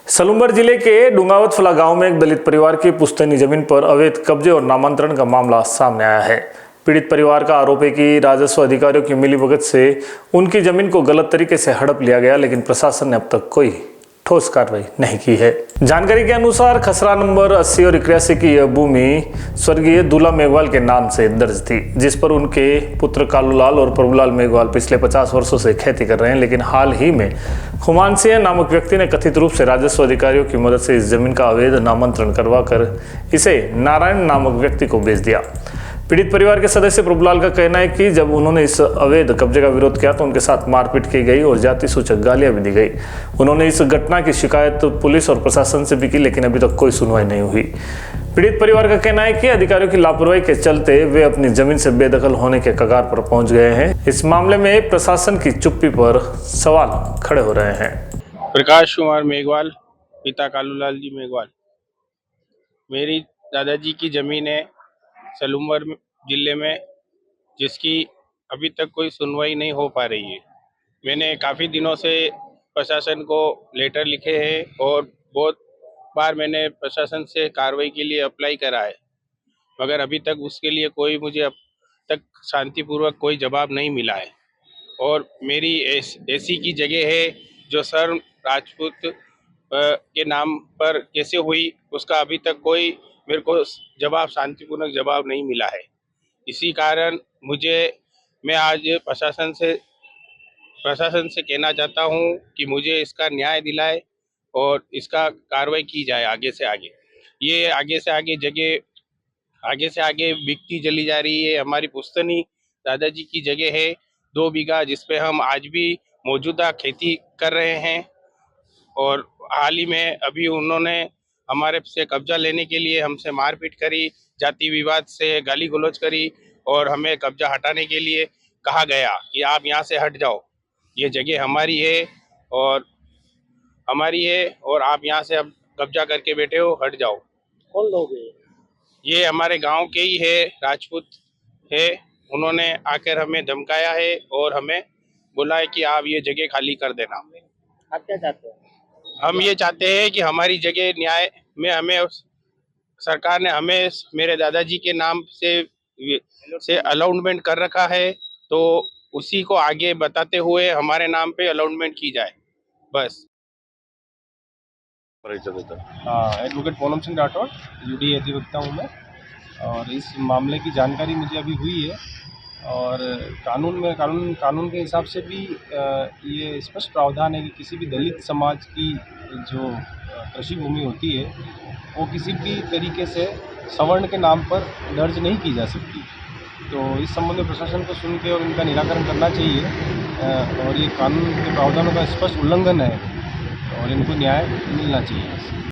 सलूमबर जिले के डुंगावत फला गांव में एक दलित परिवार की पुश्तैनी जमीन पर अवैध कब्जे और नामांतरण का मामला सामने आया है। पीड़ित परिवार का आरोप है कि राजस्व अधिकारियों की मिलीभगत से उनकी जमीन को गलत तरीके से हड़प लिया गया, लेकिन प्रशासन ने अब तक कोई ठोस कार्रवाई नहीं की है। जानकारी के अनुसार खसरा नंबर 80 और 81 की यह भूमि स्वर्गीय दूल्हा मेघवाल के नाम से दर्ज थी, जिस पर उनके पुत्र कालूलाल और प्रभुलाल मेघवाल पिछले 50 वर्षों से खेती कर रहे हैं। लेकिन हाल ही में खुमान सिंह नामक व्यक्ति ने कथित रूप से राजस्व अधिकारियों की मदद से इस जमीन का अवैध नामांतरण करवाकर इसे नारायण नामक व्यक्ति को बेच दिया। पीड़ित परिवार के सदस्य प्रभुलाल का कहना है कि जब उन्होंने इस अवैध कब्जे का विरोध किया तो उनके साथ मारपीट की गई और जाति सूचक गालियां भी दी गई। उन्होंने इस घटना की शिकायत पुलिस और प्रशासन से भी की, लेकिन अभी तक कोई सुनवाई नहीं हुई। पीड़ित परिवार का कहना है कि अधिकारियों की लापरवाही के चलते वे अपनी जमीन से बेदखल होने के कगार पर पहुंच गए हैं। इस मामले में प्रशासन की चुप्पी पर सवाल खड़े हो रहे हैं। प्रकाश कुमार मेघवाल, पिता कालूलाल जी मेघवाल। मेरी दादाजी की ज़मीन है सलूमबर जिले में, जिसकी अभी तक कोई सुनवाई नहीं हो पा रही है। मैंने काफ़ी दिनों से प्रशासन को लेटर लिखे हैं और बहुत बार मैंने प्रशासन से कार्रवाई के लिए अप्लाई करा है, मगर अभी तक उसके लिए कोई मुझे अब तक शांतिपूर्वक कोई जवाब नहीं मिला है। और मेरी ऐसी की जगह है जो सर राजपूत के नाम पर कैसे हुई, उसका अभी तक कोई मेरे को जवाब, शांतिपूर्वक जवाब नहीं मिला है। इसी कारण मैं आज प्रशासन से कहना चाहता हूं कि मुझे इसका न्याय दिलाए और इसका कार्रवाई की जाए आगे से आगे। ये आगे से आगे बिकती चली जा रही है। हमारी पुश्तैनी दादाजी की जगह है 2 बीघा, जिसपे हम आज भी मौजूदा खेती कर रहे हैं। और हाल ही में अभी उन्होंने हमारे से कब्जा लेने के लिए हमसे मारपीट करी, जाति विवाद से गाली गलौज करी और हमें कब्जा हटाने के लिए कहा गया कि आप यहाँ से हट जाओ, ये जगह हमारी है और आप यहाँ से अब कब्जा करके बैठे हो, हट जाओ। कौन लोग हैं? ये हमारे गांव के ही है, राजपूत है। उन्होंने आकर हमें धमकाया है और हमें बोला है कि आप ये जगह खाली कर देना। आप क्या चाहते हैं? हम ये चाहते हैं कि हमारी जगह न्याय में हमें सरकार ने हमें मेरे दादाजी के नाम से अलॉटमेंट कर रखा है, तो उसी को आगे बताते हुए हमारे नाम पे अलॉटमेंट की जाए, बस। एडवोकेट पूनम सिंह राठौड़, यूडी अधिवक्ता हूँ मैं। और इस मामले की जानकारी मुझे अभी हुई है और कानून के हिसाब से भी ये स्पष्ट प्रावधान है कि किसी भी दलित समाज की जो कृषि भूमि होती है वो किसी भी तरीके से सवर्ण के नाम पर दर्ज नहीं की जा सकती। तो इस संबंध में प्रशासन को सुन के और इनका निराकरण करना चाहिए और ये कानून के प्रावधानों का स्पष्ट उल्लंघन है और इनको न्याय मिलना चाहिए।